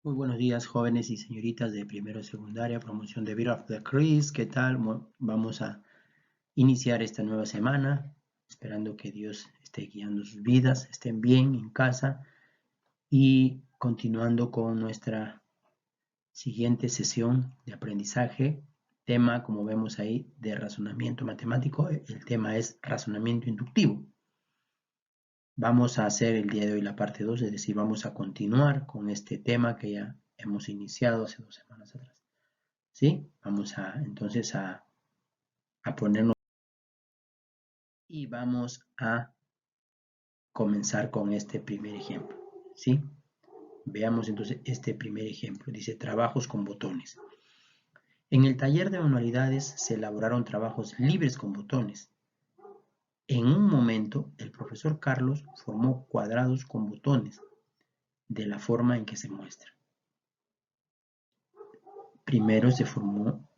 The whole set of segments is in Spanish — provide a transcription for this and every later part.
Muy buenos días, jóvenes y señoritas de primero y secundaria, promoción de Beat of the Chris. ¿Qué tal? Vamos a iniciar esta nueva semana, esperando que Dios esté guiando sus vidas, estén bien en casa y continuando con nuestra siguiente sesión de aprendizaje. Tema, como vemos ahí, de razonamiento matemático. El tema es razonamiento inductivo. Vamos a hacer el día de hoy la parte 2, es decir, vamos a continuar con este tema que ya hemos iniciado hace 2 semanas atrás. ¿Sí? Vamos entonces a ponernos y vamos a comenzar con este primer ejemplo. ¿Sí? Veamos entonces este primer ejemplo. Dice trabajos con botones. En el taller de manualidades se elaboraron trabajos libres con botones. En un momento, el profesor Carlos formó cuadrados con botones de la forma en que se muestra. Primero se formó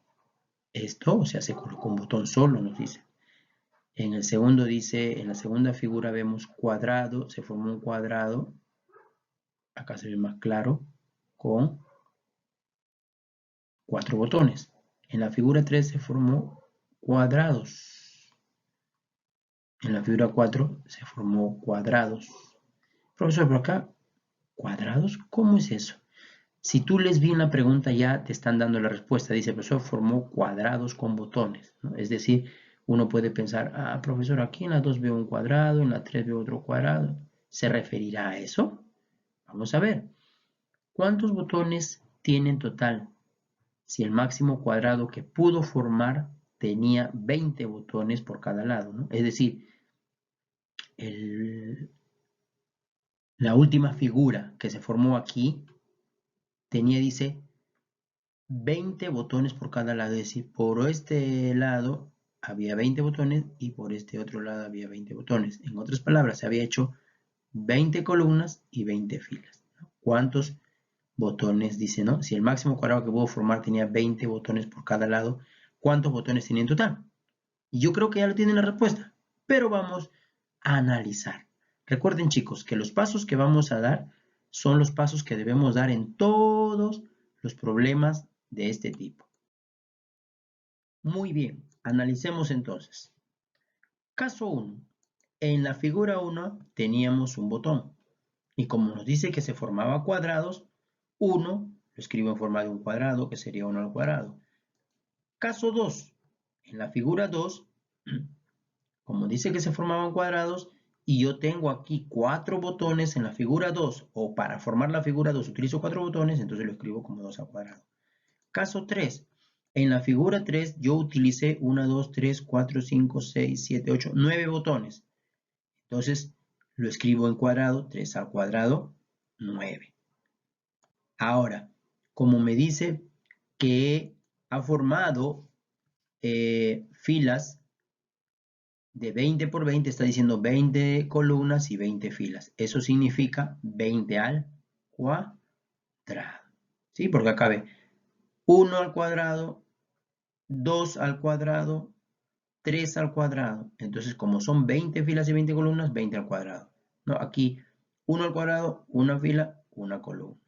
esto, o sea, se colocó un botón solo, nos dice. En el segundo dice, en la segunda figura vemos cuadrado, se formó un cuadrado, acá se ve más claro, con 4 botones. En la figura 3 se formó cuadrados. En la figura 4 se formó cuadrados. Profesor, por acá, ¿cuadrados? ¿Cómo es eso? Si tú lees bien la pregunta ya te están dando la respuesta. Dice, profesor, formó cuadrados con botones, ¿no? Es decir, uno puede pensar, profesor, aquí en la 2 veo un cuadrado, en la 3 veo otro cuadrado. ¿Se referirá a eso? Vamos a ver. ¿Cuántos botones tiene en total? Si el máximo cuadrado que pudo formar tenía 20 botones por cada lado, ¿no? Es decir, la última figura que se formó aquí tenía, dice, 20 botones por cada lado, es decir, por este lado había 20 botones y por este otro lado había 20 botones. En otras palabras, se había hecho 20 columnas y 20 filas. ¿Cuántos botones? Dice, ¿no? Si el máximo cuadrado que pudo formar tenía 20 botones por cada lado, ¿cuántos botones tenía en total? Y yo creo que ya lo tienen la respuesta, pero vamos a analizar. Recuerden, chicos, que los pasos que vamos a dar son los pasos que debemos dar en todos los problemas de este tipo. Muy bien, analicemos entonces. Caso 1. En la figura 1 teníamos un botón y como nos dice que se formaba cuadrados, 1 lo escribo en forma de un cuadrado, que sería 1 al cuadrado. Caso 2. En la figura 2, como dice que se formaban cuadrados y yo tengo aquí 4 botones en la figura 2, o para formar la figura 2 utilizo 4 botones, entonces lo escribo como 2 al cuadrado. Caso 3. En la figura 3 yo utilicé 1, 2, 3, 4, 5, 6, 7, 8, 9 botones. Entonces lo escribo en cuadrado, 3 al cuadrado, 9. Ahora, como me dice que ha formado filas de 20 por 20, está diciendo 20 columnas y 20 filas. Eso significa 20 al cuadrado. ¿Sí? Porque acá ve 1 al cuadrado, 2 al cuadrado, 3 al cuadrado. Entonces, como son 20 filas y 20 columnas, 20 al cuadrado. ¿No? Aquí, 1 al cuadrado, una fila, una columna.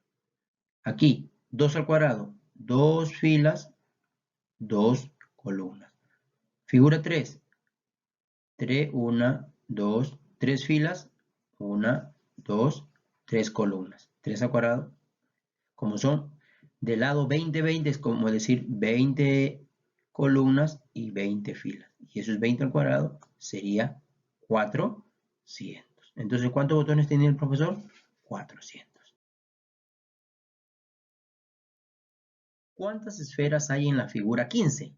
Aquí, 2 al cuadrado, 2 filas, 2 columnas. Figura 3, 3, 1, 2, 3 filas, 1, 2, 3 columnas. 3 al cuadrado, como son del lado 20, 20, es como decir 20 columnas y 20 filas. Y eso es 20 al cuadrado, sería 400. Entonces, ¿cuántos botones tiene el profesor? 400. ¿Cuántas esferas hay en la figura 15?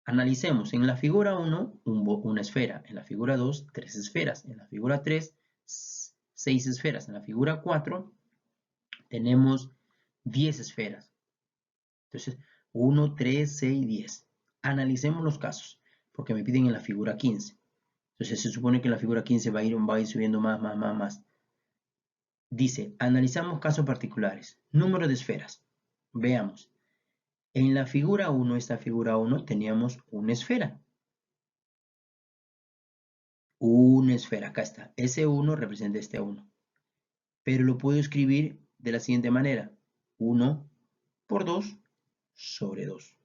Analicemos. En la figura 1, una esfera. En la figura 2, 3 esferas. En la figura 3, 6 esferas. En la figura 4, tenemos 10 esferas. Entonces, 1, 3, 6, 10. Analicemos los casos, porque me piden en la figura 15. Entonces, se supone que en la figura 15 va a ir subiendo más. Dice, analizamos casos particulares. Número de esferas. Veamos. En la figura 1, esta figura 1, teníamos una esfera. Una esfera, acá está. Ese 1 representa este 1. Pero lo puedo escribir de la siguiente manera. 1 por 2 sobre 2.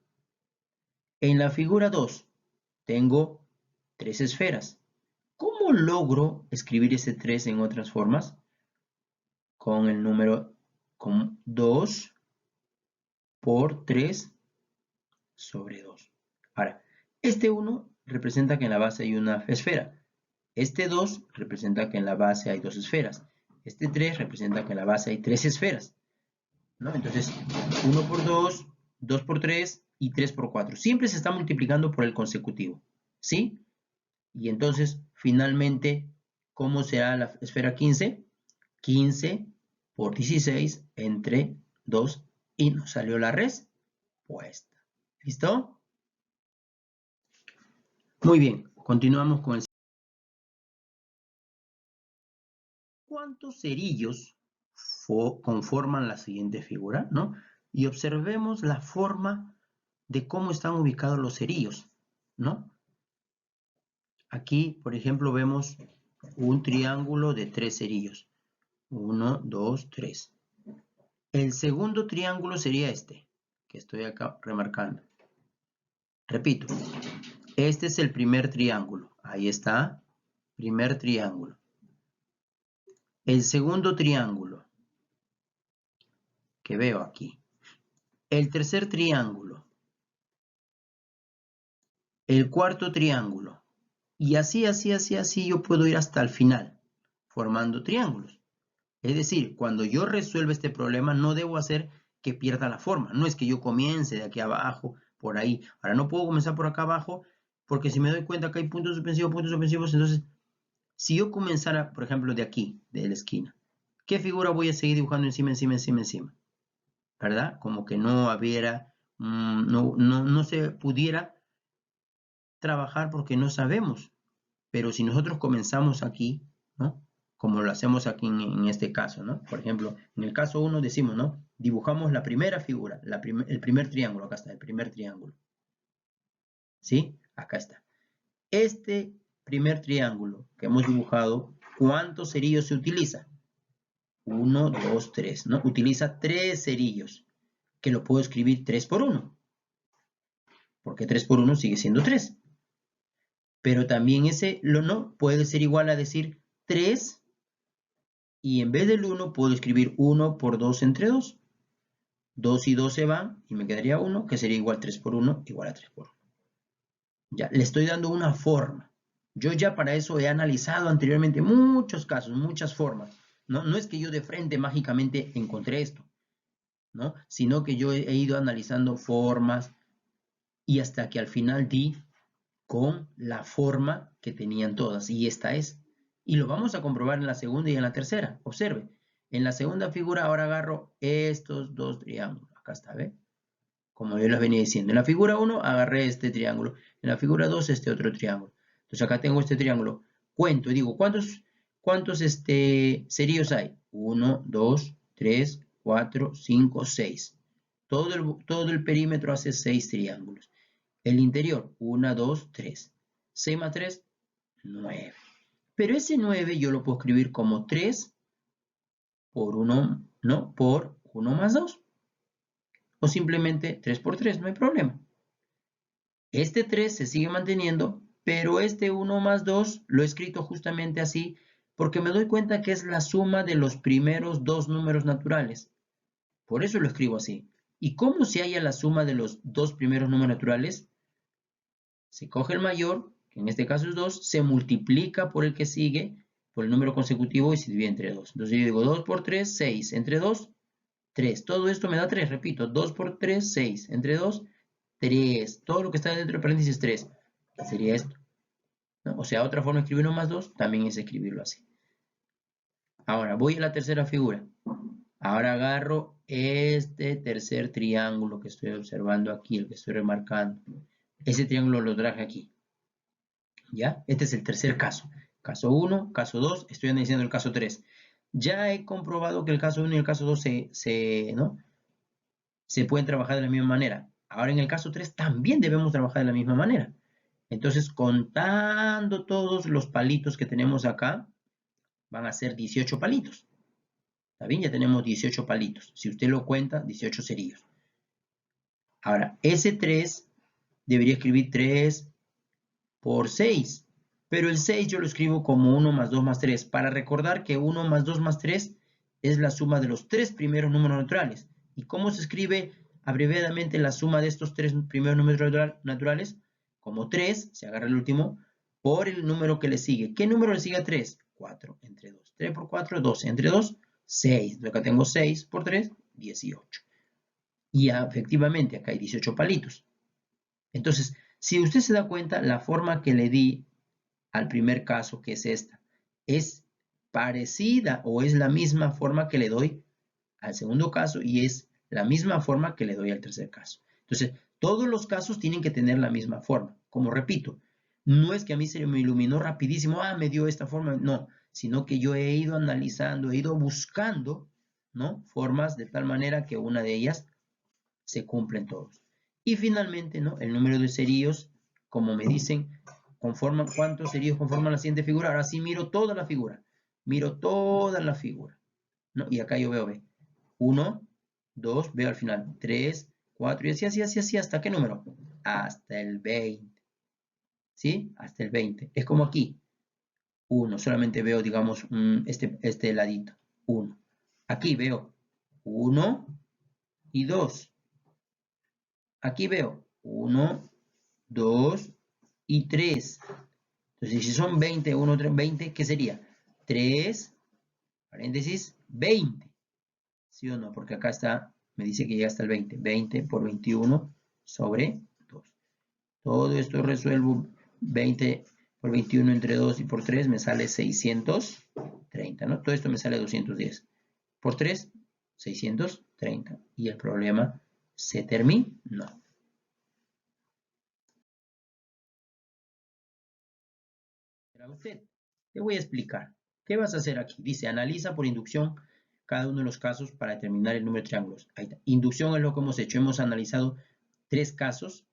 En la figura 2 tengo 3 esferas. ¿Cómo logro escribir ese 3 en otras formas? Con el número con 2 por 3 sobre 2. Ahora, este 1 representa que en la base hay una esfera. Este 2 representa que en la base hay 2 esferas. Este 3 representa que en la base hay 3 esferas, ¿no? Entonces, 1 por 2, 2 por 3 y 3 por 4. Siempre se está multiplicando por el consecutivo, ¿sí? Y entonces, finalmente, ¿cómo será la esfera 15? 15 por 16 entre 2 y nos salió la respuesta. ¿Listo? Muy bien, continuamos con el... ¿Cuántos cerillos conforman la siguiente figura? ¿No? Y observemos la forma de cómo están ubicados los cerillos, ¿no? Aquí, por ejemplo, vemos un triángulo de 3 cerillos. 1, 2, 3. El segundo triángulo sería este, que estoy acá remarcando. Repito, este es el primer triángulo. Ahí está, primer triángulo. El segundo triángulo que veo aquí. El tercer triángulo. El cuarto triángulo. Y así yo puedo ir hasta el final, formando triángulos. Es decir, cuando yo resuelva este problema, no debo hacer que pierda la forma. No es que yo comience de aquí abajo, por ahí. Ahora no puedo comenzar por acá abajo, porque si me doy cuenta que hay puntos suspensivos, entonces, si yo comenzara, por ejemplo, de aquí, de la esquina, ¿qué figura voy a seguir dibujando encima? ¿Verdad? Como que no hubiera, no se pudiera trabajar porque no sabemos. Pero si nosotros comenzamos aquí, ¿no? Como lo hacemos aquí en este caso, ¿no? Por ejemplo, en el caso 1 decimos, ¿no? Dibujamos la primera figura, el primer triángulo, acá está, el primer triángulo. ¿Sí? Acá está. Este primer triángulo que hemos dibujado, ¿cuántos cerillos se utiliza? 1, 2, 3, ¿no? Utiliza 3 cerillos, que lo puedo escribir 3 por 1, porque 3 por 1 sigue siendo 3. Pero también ese no puede ser igual a decir 3 y en vez del 1 puedo escribir 1 por 2 entre 2. 2 y 2 se van y me quedaría 1, que sería igual 3 por 1, igual a 3 por 1. Ya, le estoy dando una forma. Yo ya para eso he analizado anteriormente muchos casos, muchas formas. No es que yo de frente mágicamente encontré esto, ¿no? Sino que yo he ido analizando formas y hasta que al final di con la forma que tenían todas. Y esta es. Y lo vamos a comprobar en la segunda y en la tercera. Observe. En la segunda figura ahora agarro estos dos triángulos. Acá está, ¿ve? Como yo les venía diciendo. En la figura 1 agarré este triángulo. En la figura 2 este otro triángulo. Entonces acá tengo este triángulo. Cuento y digo, ¿cuántos cerillos hay? 1, 2, 3, 4, 5, 6. Todo el perímetro hace 6 triángulos. El interior, 1, 2, 3. 6 más 3, 9. Pero ese 9 yo lo puedo escribir como 3 por 1, ¿no? Por 1 más 2. O simplemente 3 por 3, no hay problema. Este 3 se sigue manteniendo, pero este 1 más 2 lo he escrito justamente así porque me doy cuenta que es la suma de los primeros dos números naturales. Por eso lo escribo así. ¿Y cómo se halla la suma de los dos primeros números naturales? Se coge el mayor, que en este caso es 2, se multiplica por el que sigue, por el número consecutivo y se divide entre 2. Entonces yo digo 2 por 3, 6. Entre 2, 3. Todo esto me da 3, repito. 2 por 3, 6. Entre 2, 3. Todo lo que está dentro de paréntesis 3. ¿Qué sería esto? ¿No? O sea, otra forma de escribir 1 más 2 también es escribirlo así. Ahora, voy a la tercera figura. Ahora agarro este tercer triángulo que estoy observando aquí, el que estoy remarcando. Ese triángulo lo traje aquí. ¿Ya? Este es el tercer caso. Caso 1, caso 2, estoy analizando el caso 3. Ya he comprobado que el caso 1 y el caso 2 ¿no? se pueden trabajar de la misma manera. Ahora en el caso 3 también debemos trabajar de la misma manera. Entonces, contando todos los palitos que tenemos acá, van a ser 18 palitos. ¿Está bien? Ya tenemos 18 palitos. Si usted lo cuenta, 18 cerillos. Ahora, ese 3 debería escribir 3 por 6. Pero el 6 yo lo escribo como 1 más 2 más 3. Para recordar que 1 más 2 más 3 es la suma de los 3 primeros números naturales. ¿Y cómo se escribe abreviadamente la suma de estos 3 primeros números naturales? Como 3, se agarra el último, por el número que le sigue. ¿Qué número le sigue a 3? 4 entre 2. 3 por 4, 12. Entre 2, 6. Acá tengo 6 por 3, 18. Y efectivamente acá hay 18 palitos. Entonces, si usted se da cuenta, la forma que le di al primer caso, que es esta, es parecida o es la misma forma que le doy al segundo caso y es la misma forma que le doy al tercer caso. Entonces, todos los casos tienen que tener la misma forma. Como repito, no es que a mí se me iluminó rapidísimo, me dio esta forma, no, sino que yo he ido analizando, he ido buscando, ¿no? Formas de tal manera que una de ellas se cumplen todos. Y finalmente, ¿no? El número de cerillos, como me dicen, conforman cuántos cerillos conforman la siguiente figura. Ahora sí miro toda la figura. Miro toda la figura, ¿no? Y acá yo veo, 1, 2, veo al final, 3, 4, y así, ¿hasta qué número? Hasta el 20. ¿Sí? Hasta el 20. Es como aquí. 1, solamente veo, digamos, este ladito. 1. Aquí veo 1 y 2. Aquí veo 1, 2 y 3. Entonces, si son 20, 1, 3, 20, ¿qué sería? 3, paréntesis, 20. ¿Sí o no? Porque acá está, me dice que llega hasta el 20. 20 por 21 sobre 2. Todo esto resuelvo 20 por 21 entre 2 y por 3 me sale 630, ¿no? Todo esto me sale 210. Por 3, 630. Y el problema se terminó. Usted, te voy a explicar. ¿Qué vas a hacer aquí? Dice, analiza por inducción cada uno de los casos para determinar el número de triángulos. Ahí está. Inducción es lo que hemos hecho. Hemos analizado 3 casos,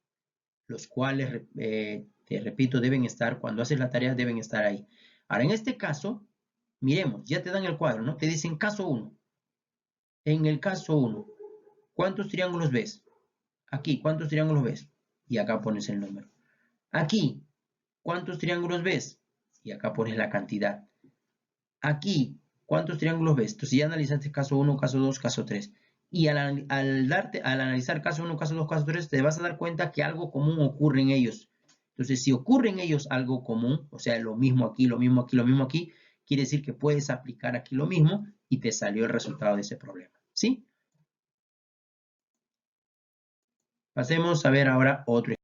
los cuales, te repito, deben estar, cuando haces la tarea, deben estar ahí. Ahora, en este caso, miremos, ya te dan el cuadro, ¿no? Te dicen caso 1. En el caso 1, ¿cuántos triángulos ves? Aquí, ¿cuántos triángulos ves? Y acá pones el número. Aquí, ¿cuántos triángulos ves? Y acá pones la cantidad. Aquí, ¿cuántos triángulos ves? Entonces ya analizaste caso 1, caso 2, caso 3. Y al analizar caso 1, caso 2, caso 3, te vas a dar cuenta que algo común ocurre en ellos. Entonces, si ocurre en ellos algo común, o sea, lo mismo aquí, lo mismo aquí, lo mismo aquí, quiere decir que puedes aplicar aquí lo mismo y te salió el resultado de ese problema. ¿Sí? Pasemos a ver ahora otro ejemplo.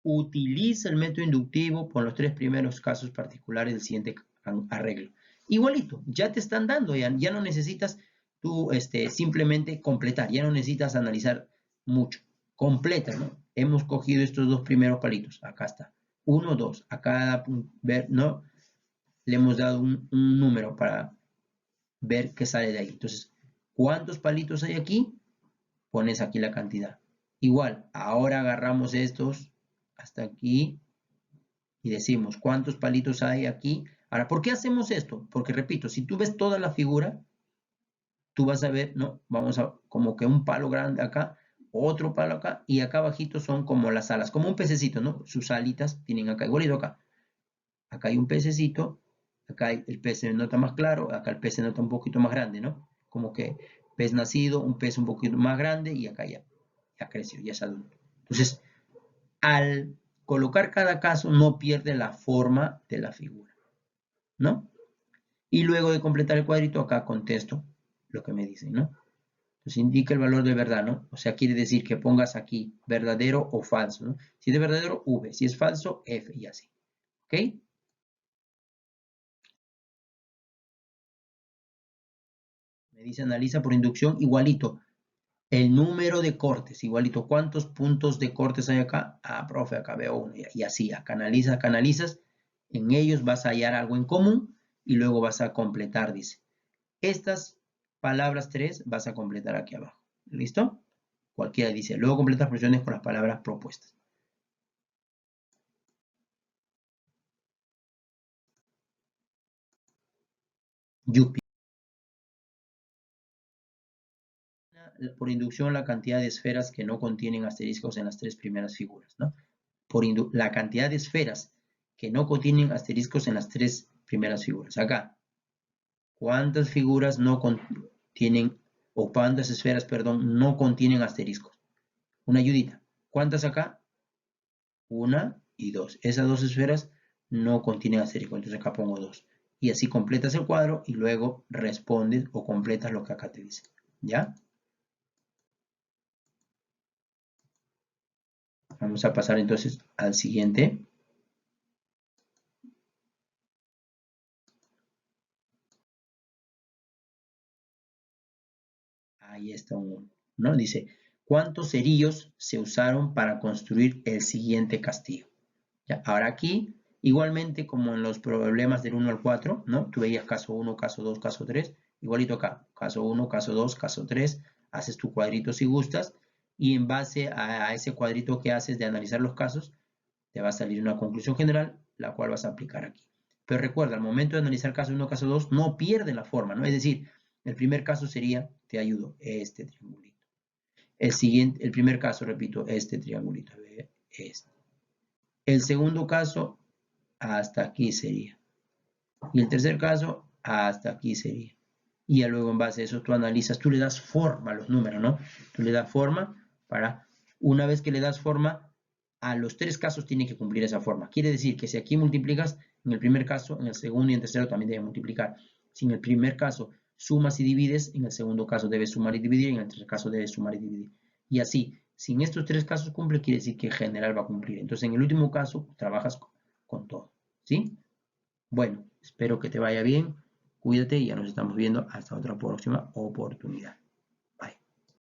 Utiliza el método inductivo con los 3 primeros casos particulares del siguiente arreglo. Igualito, ya te están dando, ya no necesitas tú simplemente completar, ya no necesitas analizar mucho. Completa, ¿no? Hemos cogido estos 2 primeros palitos, acá está. 1, 2, a cada ver, ¿no? Le hemos dado un número para ver qué sale de ahí. Entonces, ¿cuántos palitos hay aquí? Pones aquí la cantidad. Igual, ahora agarramos estos hasta aquí y decimos cuántos palitos hay aquí. Ahora, ¿por qué hacemos esto? Porque repito, si tú ves toda la figura, tú vas a ver, ¿no? Vamos a como que un palo grande acá, otro palo acá y acá abajito son como las alas, como un pececito, ¿no? Sus alitas tienen acá, igualito acá. Acá hay un pececito, acá el pez se nota más claro, acá el pez se nota un poquito más grande, ¿no? Como que pez nacido, un pez un poquito más grande y acá ya creció, ya es adulto. Entonces, al colocar cada caso no pierde la forma de la figura, ¿no? Y luego de completar el cuadrito, acá contesto lo que me dicen, ¿no? Entonces indica el valor de verdad, ¿no? O sea, quiere decir que pongas aquí verdadero o falso, ¿no? Si es verdadero, V. Si es falso, F y así. ¿Ok? Me dice analiza por inducción igualito. El número de cortes, igualito. ¿Cuántos puntos de cortes hay acá? Profe, acá veo uno. Y así, acá analizas. En ellos vas a hallar algo en común y luego vas a completar, dice. Estas palabras 3 vas a completar aquí abajo. ¿Listo? Cualquiera dice. Luego completas expresiones con las palabras propuestas. Yupi. Por inducción, la cantidad de esferas que no contienen asteriscos en las tres primeras figuras, ¿no? La cantidad de esferas que no contienen asteriscos en las tres primeras figuras. Acá, ¿cuántas figuras no contienen, o cuántas esferas, perdón, no contienen asteriscos? Una ayudita. ¿Cuántas acá? 1 y 2. Esas dos esferas no contienen asterisco, entonces acá pongo 2. Y así completas el cuadro y luego respondes o completas lo que acá te dice. ¿Ya? Vamos a pasar entonces al siguiente. Ahí está uno, ¿no? Dice, ¿cuántos cerillos se usaron para construir el siguiente castillo? Ya, ahora aquí, igualmente como en los problemas del 1 al 4, ¿no? Tú veías caso 1, caso 2, caso 3, igualito acá, caso 1, caso 2, caso 3, haces tu cuadrito si gustas, y en base a ese cuadrito que haces de analizar los casos, te va a salir una conclusión general, la cual vas a aplicar aquí. Pero recuerda, al momento de analizar caso 1, caso 2, no pierden la forma, ¿no? Es decir, el primer caso sería, te ayudo, este triangulito. El primer caso, repito, este triangulito, este. El segundo caso, hasta aquí sería. Y el tercer caso, hasta aquí sería. Y ya luego en base a eso tú analizas, tú le das forma a los números, ¿no? Tú le das forma para, una vez que le das forma, a los tres casos tiene que cumplir esa forma. Quiere decir que si aquí multiplicas, en el primer caso, en el segundo y en el tercero también debe multiplicar. Si en el primer caso sumas y divides, en el segundo caso debes sumar y dividir, en el tercer caso debes sumar y dividir. Y así, si en estos tres casos cumple, quiere decir que en general va a cumplir. Entonces, en el último caso, trabajas con todo, ¿sí? Bueno, espero que te vaya bien. Cuídate y ya nos estamos viendo hasta otra próxima oportunidad.